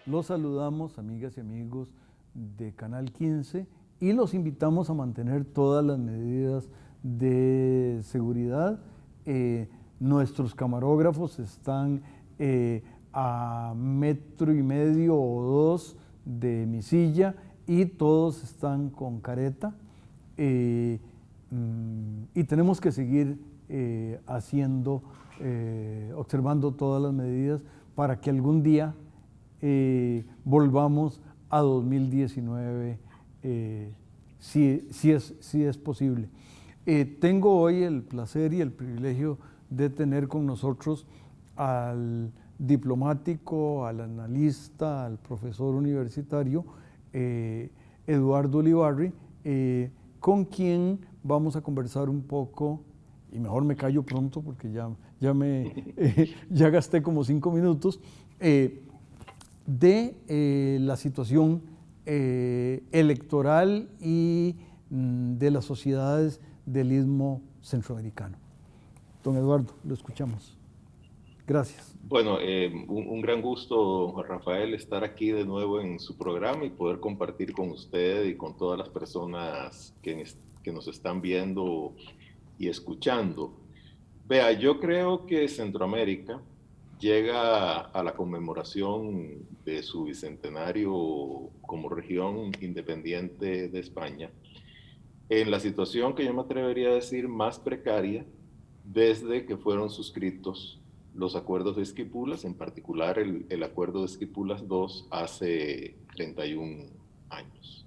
Los saludamos, amigas y amigos de Canal 15, y los invitamos a mantener todas las medidas de seguridad. Nuestros camarógrafos están a 1,5 o 2 metros de mi silla y todos están con careta. Y tenemos que seguir observando todas las medidas para que algún día volvamos a 2019, si es posible. Tengo hoy el placer y el privilegio de tener con nosotros al diplomático, al analista, al profesor universitario, Eduardo Ulibarri, con quien vamos a conversar un poco, y mejor me callo pronto porque ya gasté como 5 minutos, de la situación electoral y de las sociedades del Istmo Centroamericano. Don Eduardo, lo escuchamos. Gracias. Bueno, un gran gusto, Juan Rafael, estar aquí de nuevo en su programa y poder compartir con usted y con todas las personas que nos están viendo y escuchando. Vea, yo creo que Centroamérica llega a la conmemoración de su bicentenario como región independiente de España en la situación que yo me atrevería a decir más precaria desde que fueron suscritos los acuerdos de Esquipulas, en particular el acuerdo de Esquipulas II hace 31 años.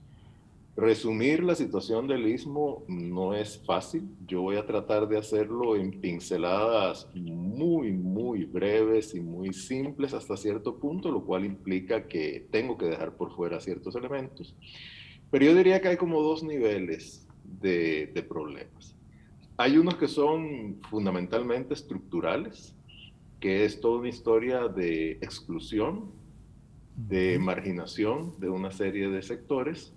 Resumir la situación del Istmo no es fácil. Yo voy a tratar de hacerlo en pinceladas muy breves y muy simples hasta cierto punto, lo cual implica que tengo que dejar por fuera ciertos elementos. Pero yo diría que hay como 2 niveles de problemas. Hay unos que son fundamentalmente estructurales, que es toda una historia de exclusión, de marginación de una serie de sectores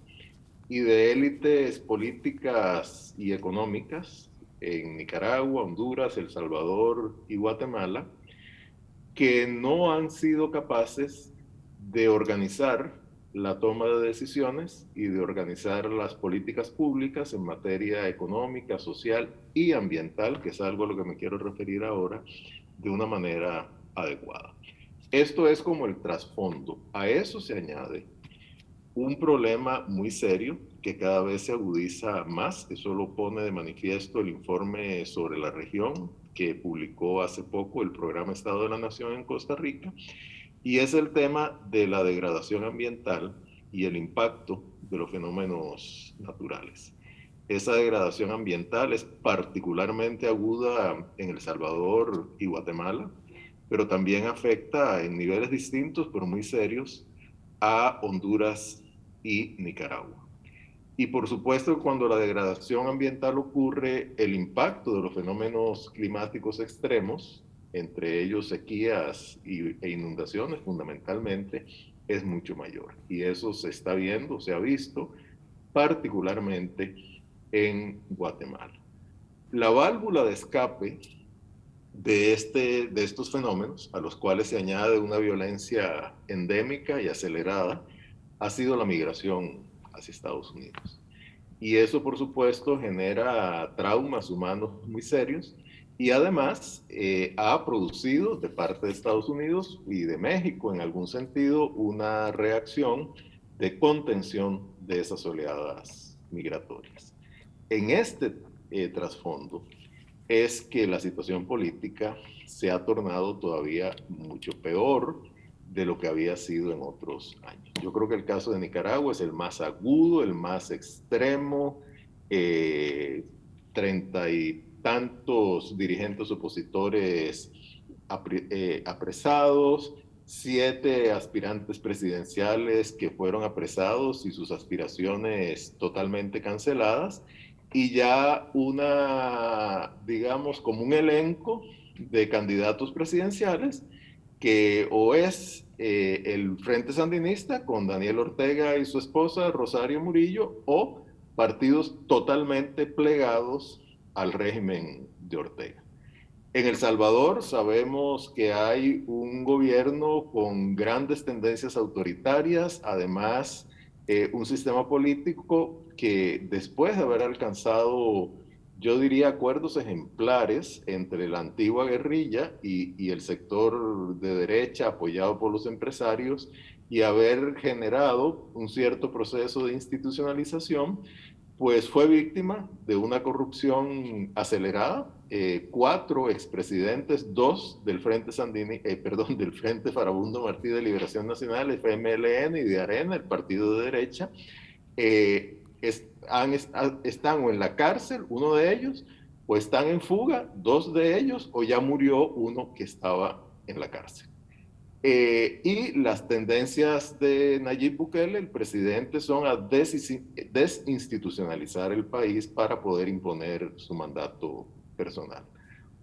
y de élites políticas y económicas en Nicaragua, Honduras, El Salvador y Guatemala, que no han sido capaces de organizar la toma de decisiones y de organizar las políticas públicas en materia económica, social y ambiental, que es algo a lo que me quiero referir ahora, de una manera adecuada. Esto es como el trasfondo. A eso se añade un problema muy serio que cada vez se agudiza más. Eso lo pone de manifiesto el informe sobre la región que publicó hace poco el Programa Estado de la Nación en Costa Rica, y es el tema de la degradación ambiental y el impacto de los fenómenos naturales. Esa degradación ambiental es particularmente aguda en El Salvador y Guatemala, pero también afecta en niveles distintos, pero muy serios, a Honduras y Nicaragua. Y por supuesto, cuando la degradación ambiental ocurre, el impacto de los fenómenos climáticos extremos, entre ellos sequías e inundaciones fundamentalmente, es mucho mayor. Y eso se está viendo, se ha visto particularmente en Guatemala. La válvula de escape de estos fenómenos, a los cuales se añade una violencia endémica y acelerada, ha sido la migración hacia Estados Unidos. Y eso, por supuesto, genera traumas humanos muy serios y además ha producido de parte de Estados Unidos y de México, en algún sentido, una reacción de contención de esas oleadas migratorias. En este trasfondo es que la situación política se ha tornado todavía mucho peor de lo que había sido en otros años. Yo creo que el caso de Nicaragua es el más agudo, el más extremo. 30 y tantos dirigentes opositores apresados, 7 aspirantes presidenciales que fueron apresados y sus aspiraciones totalmente canceladas, y ya digamos, como un elenco de candidatos presidenciales que o es el Frente Sandinista con Daniel Ortega y su esposa Rosario Murillo, o partidos totalmente plegados al régimen de Ortega. En El Salvador sabemos que hay un gobierno con grandes tendencias autoritarias, además un sistema político que después de haber alcanzado, yo diría, acuerdos ejemplares entre la antigua guerrilla y el sector de derecha apoyado por los empresarios, y haber generado un cierto proceso de institucionalización, pues fue víctima de una corrupción acelerada. 4 expresidentes, 2 del Frente del Frente Farabundo Martí de Liberación Nacional, FMLN, y de Arena, el partido de derecha, están o en la cárcel, uno de ellos, o están en fuga, 2 de ellos, o ya murió uno que estaba en la cárcel. Y las tendencias de Nayib Bukele, el presidente, son a desinstitucionalizar el país para poder imponer su mandato personal.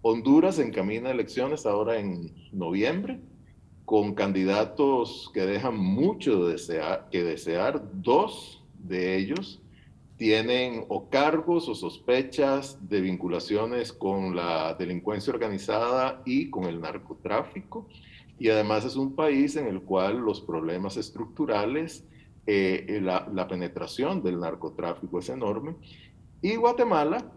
Honduras encamina elecciones ahora en noviembre, con candidatos que dejan mucho que desear. 2 de ellos tienen o cargos o sospechas de vinculaciones con la delincuencia organizada y con el narcotráfico. Y además es un país en el cual los problemas estructurales, la penetración del narcotráfico es enorme. Y Guatemala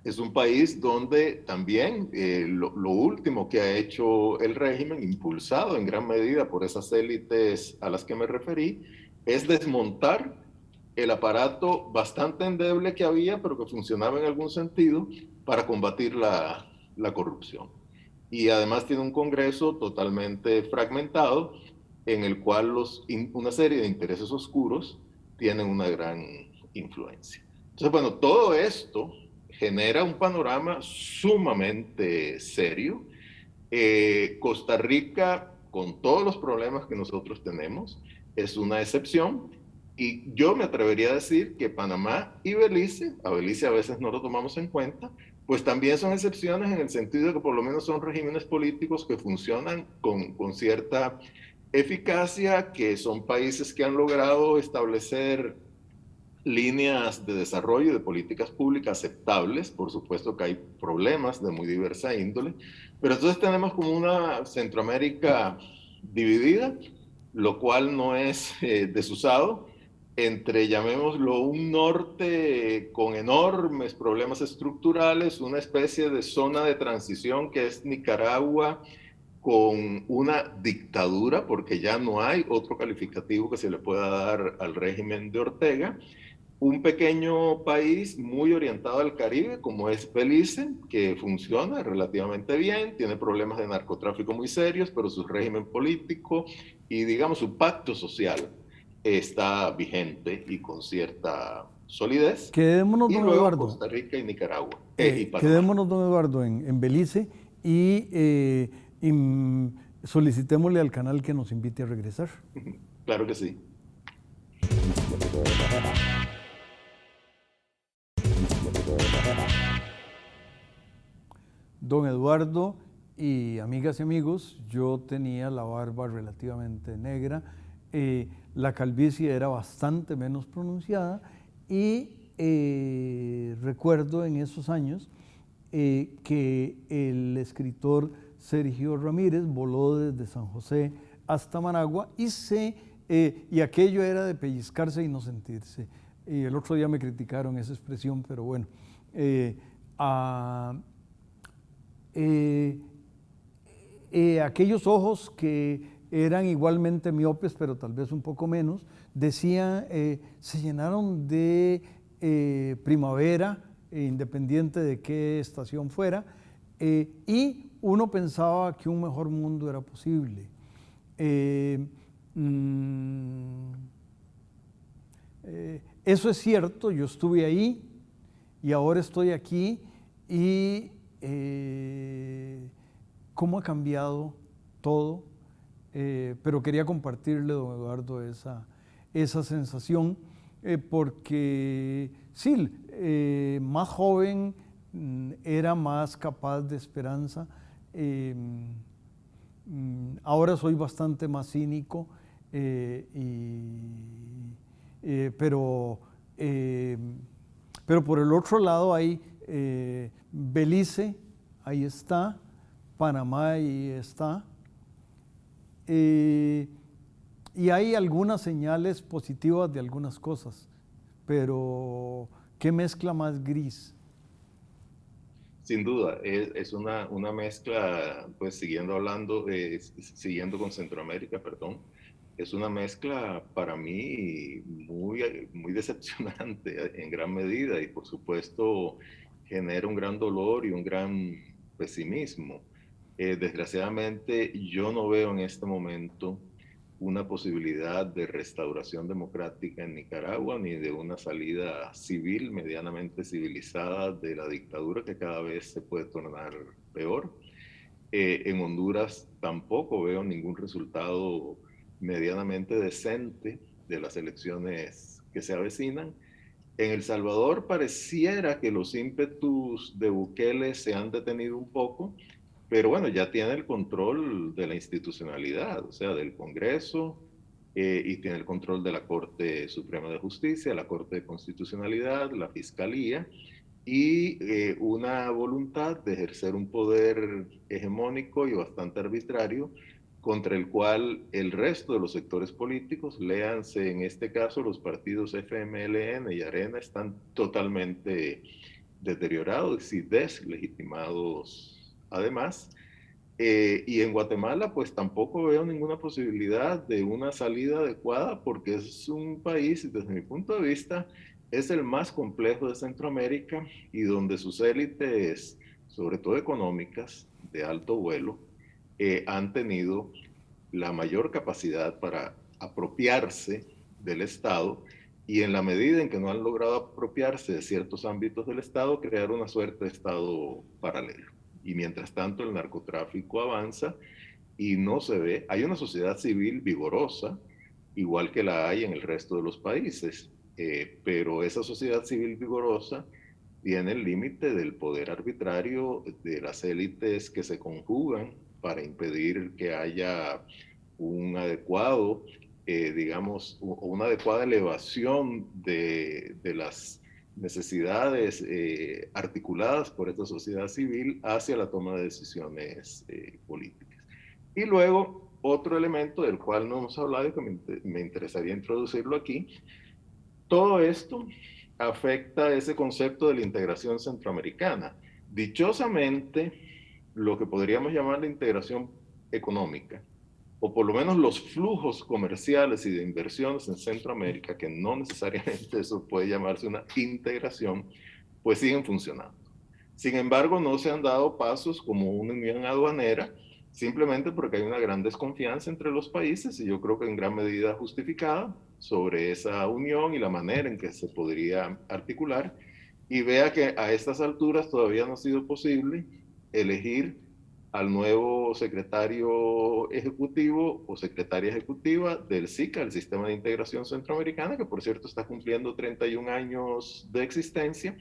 es un país donde también lo último que ha hecho el régimen, impulsado en gran medida por esas élites a las que me referí, es desmontar el aparato bastante endeble que había, pero que funcionaba en algún sentido, para combatir la corrupción. Y además tiene un Congreso totalmente fragmentado, en el cual una serie de intereses oscuros tienen una gran influencia. Entonces, bueno, todo esto genera un panorama sumamente serio. Costa Rica, con todos los problemas que nosotros tenemos, es una excepción. Y yo me atrevería a decir que Panamá y Belice, a Belice a veces no lo tomamos en cuenta, pues también son excepciones en el sentido de que por lo menos son regímenes políticos que funcionan con cierta eficacia, que son países que han logrado establecer líneas de desarrollo de políticas públicas aceptables. Por supuesto que hay problemas de muy diversa índole, pero entonces tenemos como una Centroamérica dividida, lo cual no es desusado, entre, llamémoslo, un norte con enormes problemas estructurales, una especie de zona de transición que es Nicaragua, con una dictadura, porque ya no hay otro calificativo que se le pueda dar al régimen de Ortega, un pequeño país muy orientado al Caribe, como es Belice, que funciona relativamente bien, tiene problemas de narcotráfico muy serios, pero su régimen político y, digamos, su pacto social está vigente y con cierta solidez. Quedémonos, Y don luego Eduardo, Costa Rica y Nicaragua, y Panamá. quedémonos, don Eduardo, en Belice y solicitémosle al canal que nos invite a regresar. Claro que sí. Don Eduardo y amigas y amigos, yo tenía la barba relativamente negra, la calvicie era bastante menos pronunciada y recuerdo en esos años que el escritor Sergio Ramírez voló desde San José hasta Managua y aquello era de pellizcarse y no sentirse. Y el otro día me criticaron esa expresión, pero bueno. Aquellos ojos que eran igualmente miopes, pero tal vez un poco menos, decían, se llenaron de primavera, independiente de qué estación fuera, y uno pensaba que un mejor mundo era posible. Eso es cierto, yo estuve ahí y ahora estoy aquí y cómo ha cambiado todo, pero quería compartirle, don Eduardo, esa sensación, porque sí, más joven, era más capaz de esperanza. eh, Ahora soy bastante más cínico, pero, eh, pero por el otro lado hay Belice, ahí está, Panamá, ahí está. eh, y hay algunas señales positivas de algunas cosas, pero qué mezcla más gris. Sin duda, es una mezcla, pues siguiendo hablando, siguiendo con Centroamérica, perdón, es una mezcla para mí muy decepcionante en gran medida y por supuesto genera un gran dolor y un gran pesimismo. Desgraciadamente yo no veo en este momento una posibilidad de restauración democrática en Nicaragua ni de una salida civil, medianamente civilizada de la dictadura que cada vez se puede tornar peor. En Honduras tampoco veo ningún resultado medianamente decente de las elecciones que se avecinan. En El Salvador pareciera que los ímpetus de Bukele se han detenido un poco, pero bueno, ya tiene el control de la institucionalidad, o sea, del Congreso, y tiene el control de la Corte Suprema de Justicia, la Corte de Constitucionalidad, la Fiscalía, y una voluntad de ejercer un poder hegemónico y bastante arbitrario contra el cual el resto de los sectores políticos, léanse en este caso los partidos FMLN y Arena, están totalmente deteriorados y deslegitimados además. Y en Guatemala, pues tampoco veo ninguna posibilidad de una salida adecuada porque es un país, desde mi punto de vista, es el más complejo de Centroamérica y donde sus élites, sobre todo económicas, de alto vuelo, han tenido la mayor capacidad para apropiarse del Estado y en la medida en que no han logrado apropiarse de ciertos ámbitos del Estado, crear una suerte de Estado paralelo. Y mientras tanto el narcotráfico avanza y no se ve, hay una sociedad civil vigorosa, igual que la hay en el resto de los países, pero esa sociedad civil vigorosa tiene el límite del poder arbitrario de las élites que se conjugan para impedir que haya un adecuado, digamos, una adecuada elevación de las necesidades articuladas por esta sociedad civil hacia la toma de decisiones políticas. Y luego, otro elemento del cual no hemos hablado y que me interesaría introducirlo aquí, todo esto afecta ese concepto de la integración centroamericana. Dichosamente, lo que podríamos llamar la integración económica, o por lo menos los flujos comerciales y de inversiones en Centroamérica, que no necesariamente eso puede llamarse una integración, pues siguen funcionando. Sin embargo, no se han dado pasos como una unión aduanera, simplemente porque hay una gran desconfianza entre los países y yo creo que en gran medida justificada sobre esa unión y la manera en que se podría articular. Y vea que a estas alturas todavía no ha sido posible elegir al nuevo secretario ejecutivo o secretaria ejecutiva del SICA, el Sistema de Integración Centroamericana, que por cierto está cumpliendo 31 años de existencia,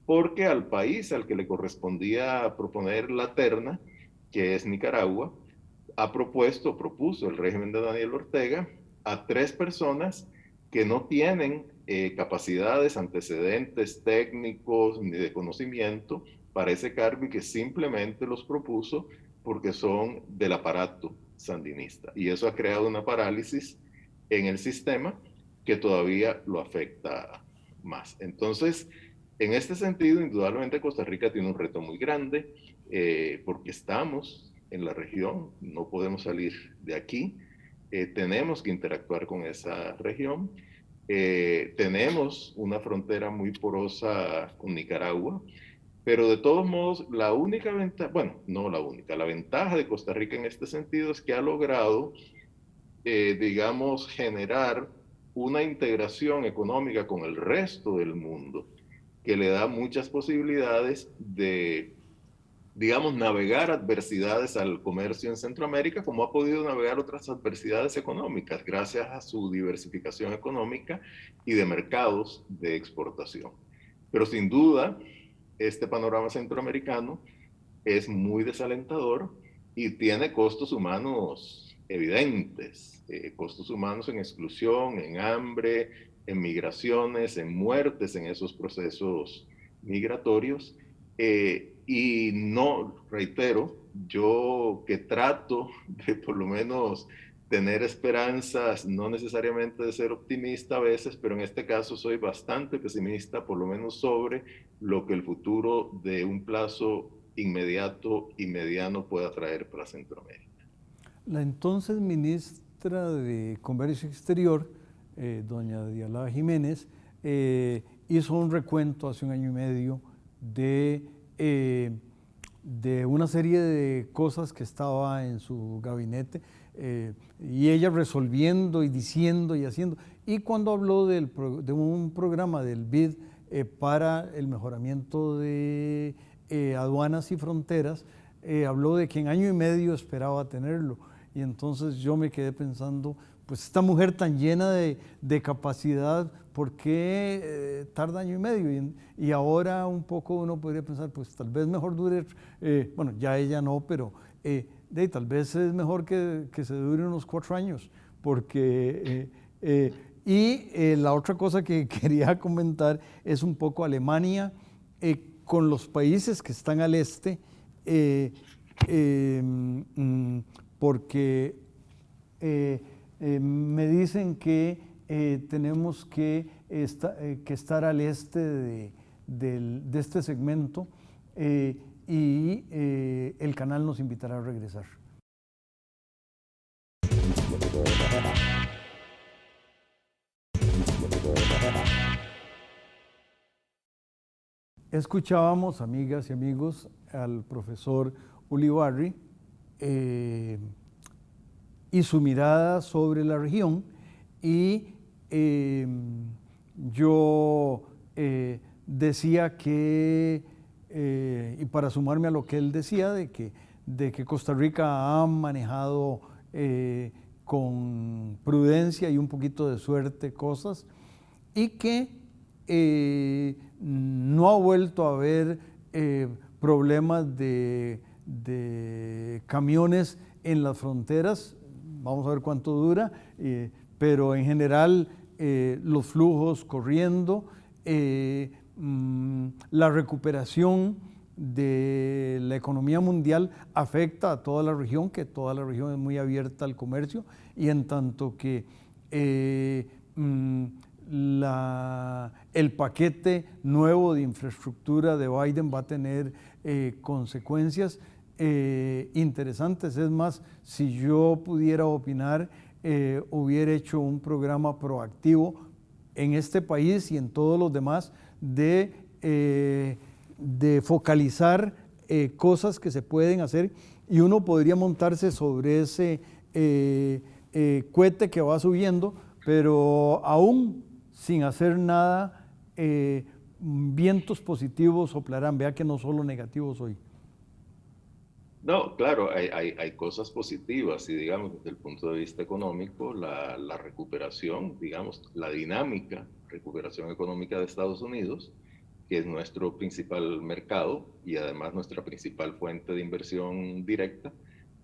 porque al país al que le correspondía proponer la terna, que es Nicaragua, propuso el régimen de Daniel Ortega a tres personas que no tienen capacidades, antecedentes técnicos ni de conocimiento para ese cargo y que simplemente los propuso porque son del aparato sandinista. Y eso ha creado una parálisis en el sistema que todavía lo afecta más. Entonces, en este sentido, indudablemente Costa Rica tiene un reto muy grande porque estamos en la región, no podemos salir de aquí, tenemos que interactuar con esa región, tenemos una frontera muy porosa con Nicaragua, pero de todos modos, la única ventaja, bueno, no la única, la ventaja de Costa Rica en este sentido es que ha logrado, digamos, generar una integración económica con el resto del mundo que le da muchas posibilidades de, digamos, navegar adversidades al comercio en Centroamérica, como ha podido navegar otras adversidades económicas, gracias a su diversificación económica y de mercados de exportación. Pero sin duda, este panorama centroamericano es muy desalentador y tiene costos humanos evidentes, costos humanos en exclusión, en hambre, en migraciones, en muertes en esos procesos migratorios. Y no, reitero, yo que trato de por lo menos tener esperanzas, no necesariamente de ser optimista a veces, pero en este caso soy bastante pesimista, por lo menos sobre lo que el futuro de un plazo inmediato y mediano pueda traer para Centroamérica. La entonces ministra de Comercio Exterior, doña Diala Jiménez, hizo un recuento hace un año y medio eh, de una serie de cosas que estaba en su gabinete, y ella resolviendo y diciendo y haciendo. Y cuando habló de un programa del BID para el mejoramiento de aduanas y fronteras, habló de que en año y medio esperaba tenerlo. Y entonces yo me quedé pensando, pues esta mujer tan llena de capacidad, ¿por qué tarda año y medio? Y ahora un poco uno podría pensar, pues tal vez mejor dure, bueno, ya ella no, pero tal vez es mejor que se dure unos 4 años, porque... la otra cosa que quería comentar es un poco Alemania, con los países que están al este, porque me dicen que tenemos que estar al este de este segmento, y el canal nos invitará a regresar. Escuchábamos, amigas y amigos, al profesor Ulibarri y su mirada sobre la región, y yo decía que, y para sumarme a lo que él decía, de que Costa Rica ha manejado con prudencia y un poquito de suerte cosas, y que no ha vuelto a haber problemas de camiones en las fronteras. Vamos a ver cuánto dura, pero en general los flujos corriendo, la recuperación de la economía mundial afecta a toda la región, que toda la región es muy abierta al comercio, y en tanto que el paquete nuevo de infraestructura de Biden va a tener consecuencias interesantes. Es más, si yo pudiera opinar, hubiera hecho un programa proactivo en este país y en todos los demás de focalizar cosas que se pueden hacer, y uno podría montarse sobre ese cohete que va subiendo, pero aún sin hacer nada, vientos positivos soplarán. Vea que no solo negativos hoy. No, claro, hay cosas positivas y digamos desde el punto de vista económico, la recuperación, digamos, la dinámica, recuperación económica de Estados Unidos, que es nuestro principal mercado y además nuestra principal fuente de inversión directa,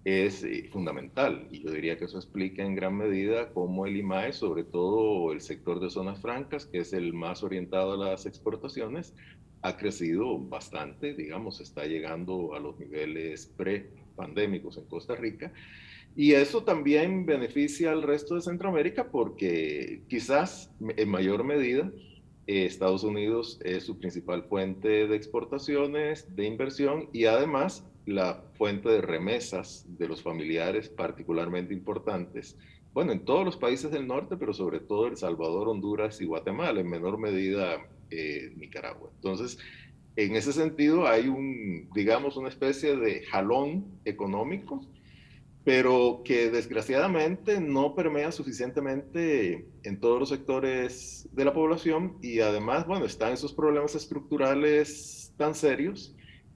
es fundamental. Y yo diría que eso explica en gran medida cómo el IMAE, sobre todo el sector de zonas francas, que es el más orientado a las exportaciones, ha crecido bastante, digamos, está llegando a los niveles pre-pandémicos en Costa Rica. Y eso también beneficia al resto de Centroamérica porque quizás en mayor medida Estados Unidos es su principal fuente de exportaciones, de inversión y además la fuente de remesas de los familiares particularmente importantes. Bueno, en todos los países del norte, pero sobre todo El Salvador, Honduras y Guatemala, en menor medida Nicaragua. Entonces, en ese sentido hay digamos, una especie de jalón económico, pero que desgraciadamente no permea suficientemente en todos los sectores de la población y además, bueno, están esos problemas estructurales tan serios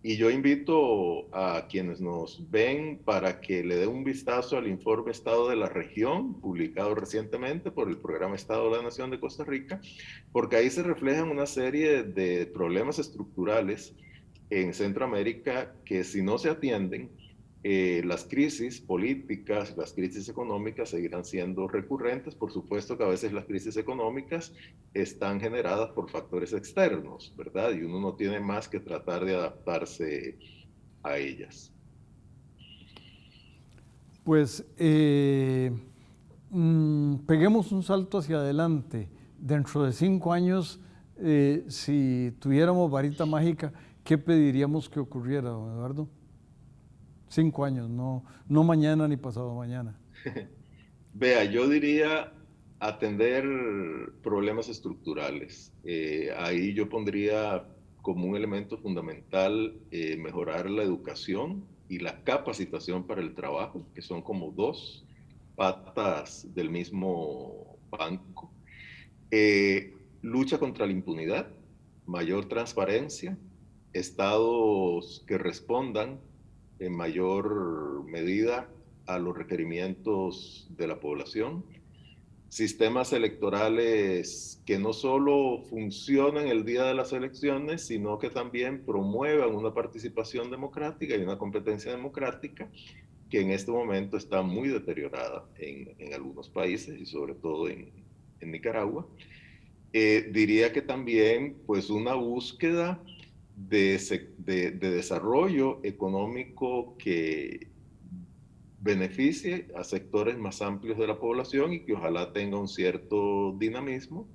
Y yo invito a quienes nos ven para que le den un vistazo al informe Estado de la Región, publicado recientemente por el Programa Estado de la Nación de Costa Rica, porque ahí se reflejan una serie de problemas estructurales en Centroamérica que si no se atienden, las crisis políticas, las crisis económicas seguirán siendo recurrentes. Por supuesto que a veces las crisis económicas están generadas por factores externos, ¿verdad? Y uno no tiene más que tratar de adaptarse a ellas. Pues peguemos un salto hacia adelante. Dentro de 5 años, si tuviéramos varita mágica, ¿qué pediríamos que ocurriera, don Eduardo? 5 años, no mañana ni pasado mañana. Vea, yo diría atender problemas estructurales. Ahí yo pondría como un elemento fundamental mejorar la educación y la capacitación para el trabajo, que son como dos patas del mismo banco. Lucha contra la impunidad, mayor transparencia, estados que respondan en mayor medida a los requerimientos de la población, sistemas electorales que no solo funcionan el día de las elecciones, sino que también promuevan una participación democrática y una competencia democrática que en este momento está muy deteriorada en algunos países y sobre todo en Nicaragua. Diría que también pues una búsqueda de desarrollo económico que beneficie a sectores más amplios de la población y que ojalá tenga un cierto dinamismo.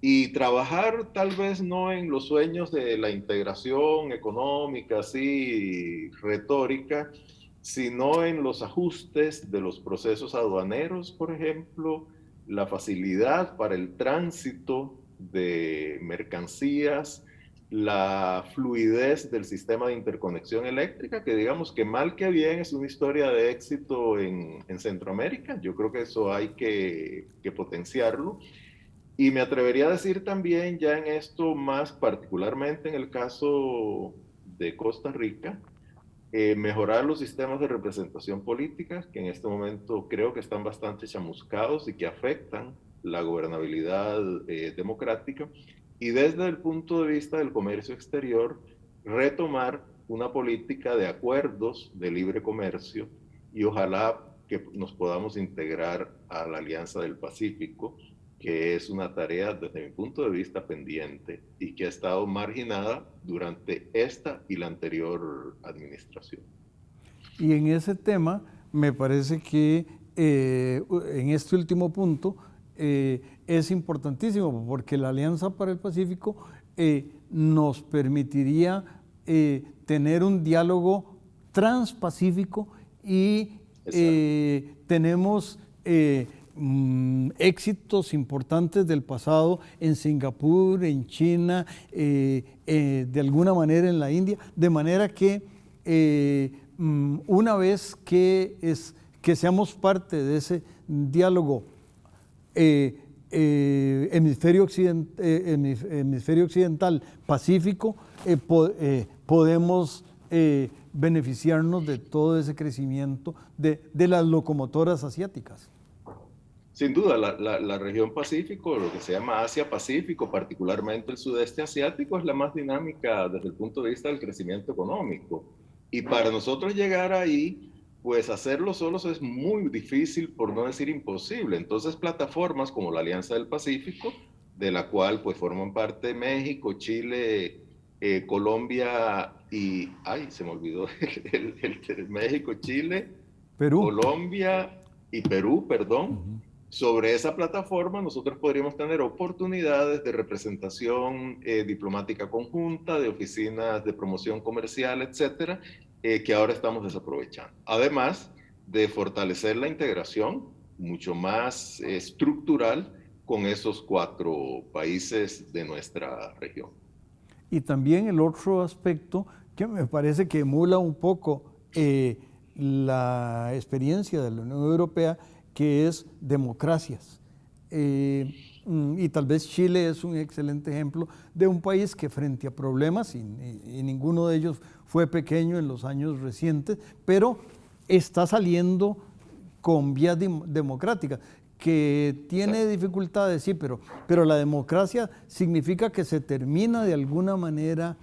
Y trabajar tal vez no en los sueños de la integración económica, así retórica, sino en los ajustes de los procesos aduaneros, por ejemplo, la facilidad para el tránsito de mercancías, la fluidez del sistema de interconexión eléctrica, que digamos que mal que bien es una historia de éxito en Centroamérica. Yo creo que eso hay que potenciarlo. Y me atrevería a decir también ya en esto, más particularmente en el caso de Costa Rica, mejorar los sistemas de representación política, que en este momento creo que están bastante chamuscados y que afectan la gobernabilidad democrática. Y desde el punto de vista del comercio exterior, retomar una política de acuerdos de libre comercio y ojalá que nos podamos integrar a la Alianza del Pacífico, que es una tarea desde mi punto de vista pendiente y que ha estado marginada durante esta y la anterior administración. Y en ese tema me parece que en este último punto es importantísimo porque la Alianza para el Pacífico nos permitiría tener un diálogo transpacífico y tenemos éxitos importantes del pasado en Singapur, en China, de alguna manera en la India, de manera que una vez que seamos parte de ese diálogo hemisferio occidental pacífico, podemos beneficiarnos de todo ese crecimiento de las locomotoras asiáticas. Sin duda, la región Pacífico, lo que se llama Asia-Pacífico, particularmente el sudeste asiático, es la más dinámica desde el punto de vista del crecimiento económico. Y para nosotros llegar ahí, pues hacerlo solos es muy difícil, por no decir imposible. Entonces, plataformas como la Alianza del Pacífico, de la cual pues forman parte México, Chile, Colombia y, ay, se me olvidó, el México, Chile, Perú. Colombia y Perú, perdón. Sobre esa plataforma nosotros podríamos tener oportunidades de representación diplomática conjunta, de oficinas de promoción comercial, etcétera, que ahora estamos desaprovechando. Además de fortalecer la integración mucho más estructural con esos 4 países de nuestra región. Y también el otro aspecto que me parece que emula un poco la experiencia de la Unión Europea, que es democracias. Y tal vez Chile es un excelente ejemplo de un país que frente a problemas, y ninguno de ellos fue pequeño en los años recientes, pero está saliendo con vías democráticas, que tiene dificultades, sí, pero la democracia significa que se termina de alguna manera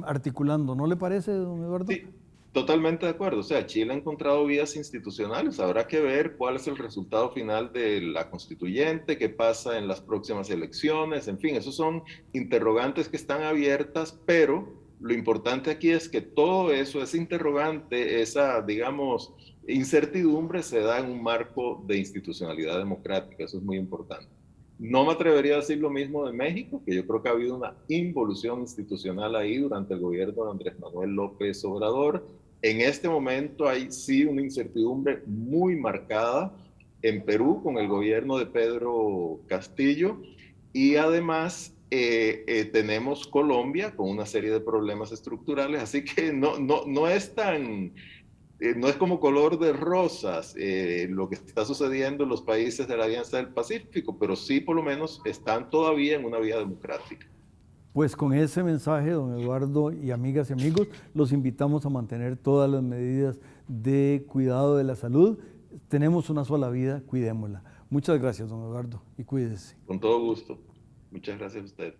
articulando, ¿no le parece, don Eduardo? Sí, totalmente de acuerdo. O sea, Chile ha encontrado vías institucionales. Habrá que ver cuál es el resultado final de la constituyente, qué pasa en las próximas elecciones. En fin, esos son interrogantes que están abiertas, pero lo importante aquí es que todo eso, ese interrogante, esa, digamos, incertidumbre se da en un marco de institucionalidad democrática. Eso es muy importante. No me atrevería a decir lo mismo de México, que yo creo que ha habido una involución institucional ahí durante el gobierno de Andrés Manuel López Obrador. En este momento hay sí una incertidumbre muy marcada en Perú con el gobierno de Pedro Castillo, y además tenemos Colombia con una serie de problemas estructurales, así que no es tan... no es como color de rosas lo que está sucediendo en los países de la Alianza del Pacífico, pero sí por lo menos están todavía en una vía democrática. Pues con ese mensaje, don Eduardo y amigas y amigos, los invitamos a mantener todas las medidas de cuidado de la salud. Tenemos una sola vida, cuidémosla. Muchas gracias, don Eduardo, y cuídese. Con todo gusto. Muchas gracias a usted.